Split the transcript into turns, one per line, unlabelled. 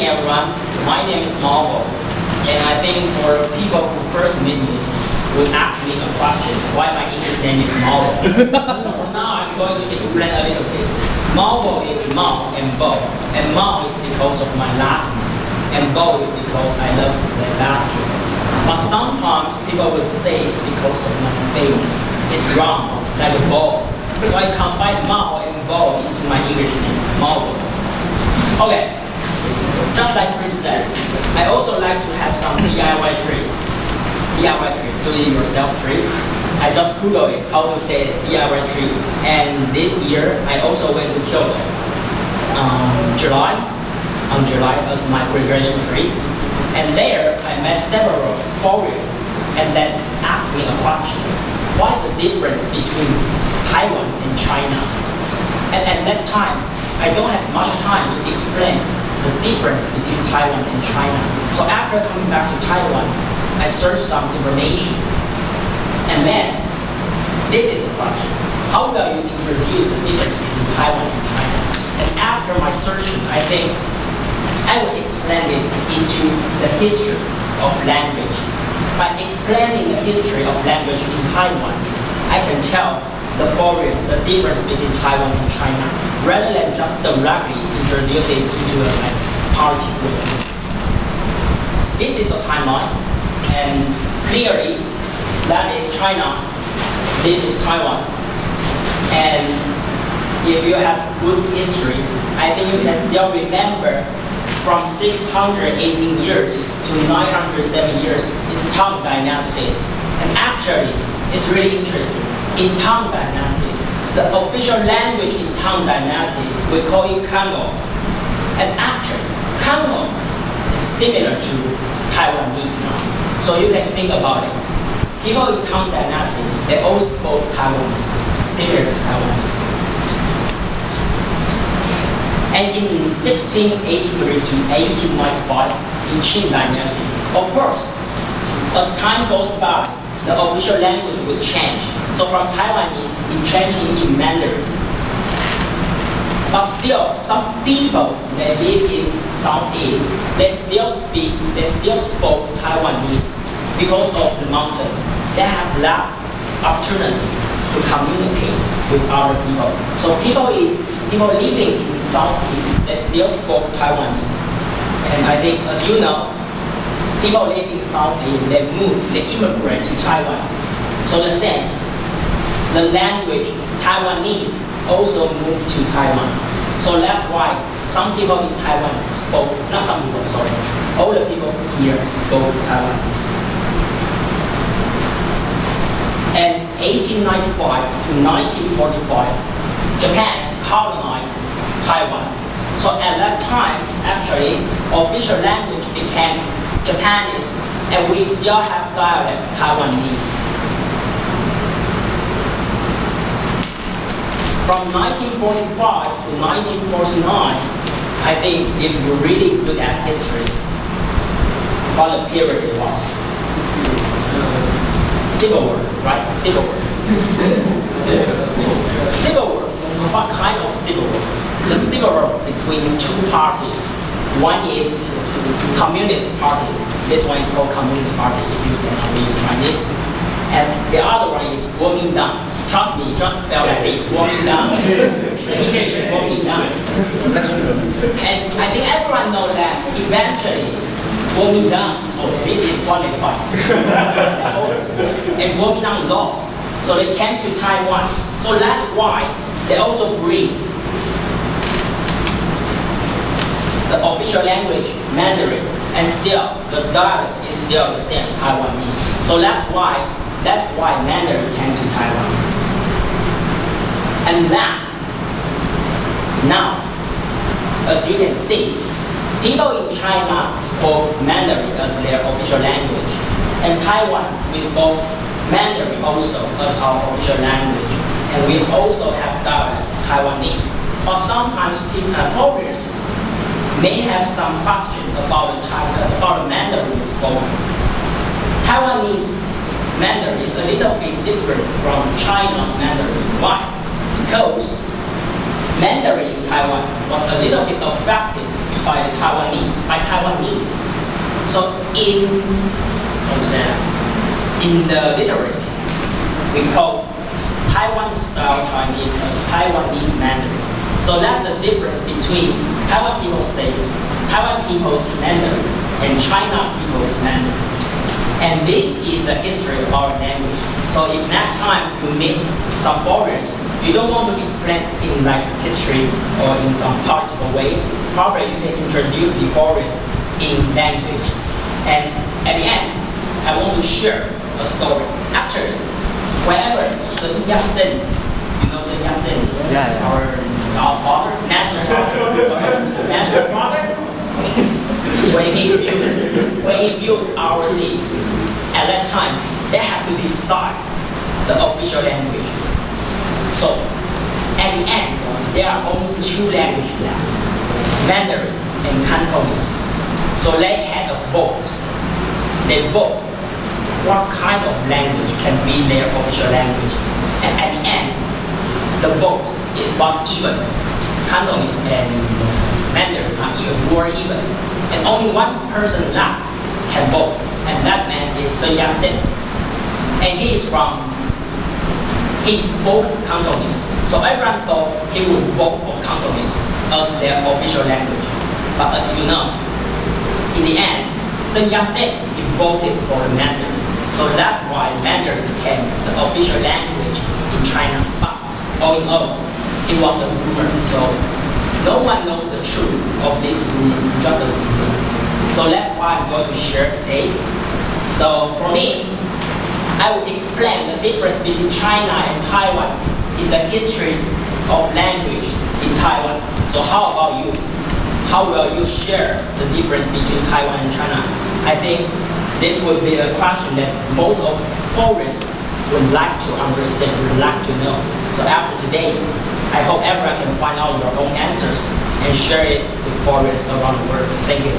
morning, everyone. My name is Maoball, and I think for people who first meet me would ask me a question, why my English name is Maoball. So for now, I'm going to explain a little bit. Maoball is Mao and Ball, and Mao is because of my last name, and Ball is because I love to play basketball. But sometimes people will say it's because of my face. It's round, like a ball. So I combine Mao and Ball into my English name, Maoball. Okay, just like Chris said, I also like to have some DIY tree, do-it-yourself tree. I just Googled it, how to say DIY tree. And this year, I also went to Kyoto on July as my graduation trip. And there, I met several foreigners and then asked me a question. What's the difference between Taiwan and China? And at that time, I don't have much time to explain the difference between Taiwan and China. So after coming back to Taiwan, I searched some information. And then, this is the question. How will you introduce the difference between Taiwan and China? And after my searching, I think I would explain it into the history of language. By explaining the history of language in Taiwan, I can tell the difference between Taiwan and China, rather than just directly introduce it into a party group. This is a timeline, and clearly that is China, this is Taiwan. And if you have good history, I think you can still remember from 618 years to 907 years is Tang Dynasty. And actually, it's really interesting. In Tang Dynasty, the official language in Tang Dynasty, we call it Kango. And actually, Kango is similar to Taiwanese now. So you can think about it. People in Tang Dynasty, they all spoke Taiwanese, similar to Taiwanese. And in 1683 to 1895, in Qing Dynasty, of course, as time goes by, the official language will change. So from Taiwanese, it changed into Mandarin. But still, some people that live in Southeast, they still spoke Taiwanese because of the mountain. They have less opportunities to communicate with other people. So people living in Southeast, they still spoke Taiwanese. And I think, as you know, people live in Southeast, they immigrate to Taiwan. So the same, the language Taiwanese also moved to Taiwan. So that's why some people in Taiwan spoke, not some people, sorry, all the people here spoke Taiwanese. And 1895 to 1945, Japan colonized Taiwan. So at that time, actually, official language became Japanese, and we still have dialect Taiwanese. From 1945 to 1949, I think if you're really good at history, what the period it was. Civil War, right? Civil War. Civil War. What kind of civil war? The civil war between two parties. One is Communist Party. This one is called Communist Party if you cannot read Chinese. And the other one is Kuomintang. Trust me, just spell like this, Kuomintang. The English is Kuomintang. And I think everyone knows that eventually Kuomintang, this is qualified. And Kuomintang lost. So they came to Taiwan. So that's why they also bring the official language, Mandarin, and still the dialect is still the same, Taiwanese. So that's why Mandarin came to Taiwan. And that, now, as you can see, people in China spoke Mandarin as their official language. And Taiwan, we spoke Mandarin also as our official language. And we also have dialect Taiwanese. But sometimes foreigners may have some questions about the Mandarin we spoke. Taiwanese Mandarin is a little bit different from China's Mandarin. Why? Because Mandarin in Taiwan was a little bit affected by the Taiwanese. So in the literacy, we call Taiwan-style Chinese as Taiwanese Mandarin. So that's the difference between Taiwan people say Taiwan people's Mandarin and China people's Mandarin. And this is the history of our language. So if next time you meet some foreigners, you don't want to explain in like history or in some political way, probably you can introduce the foreigners in language. And at the end, I want to share a story. Actually, whenever Sun Yat-sen, you know Sun Yat-sen, our father, national father, when he built our city, at that time, they had to decide the official language. So, at the end, there are only two languages now, Mandarin and Cantonese. So they had a vote. They vote what kind of language can be their official language. And at the end, the vote was even. Cantonese and Mandarin are more even. And only one person left can vote. And that man is Sun Yat-sen. And he spoke Cantonese. So everyone thought he would vote for Cantonese as their official language. But as you know, in the end, Sun Yat-sen, he voted for the Mandarin. So that's why Mandarin became the official language in China. But all in all, it was a rumor. So no one knows the truth of this rumor, just a rumor. So that's why I'm going to share today. So for me, I will explain the difference between China and Taiwan in the history of language in Taiwan. So how about you? How will you share the difference between Taiwan and China? I think this would be a question that most of foreigners would like to understand, would like to know. So after today, I hope everyone can find out your own answers and share it with foreigners around the world. Thank you.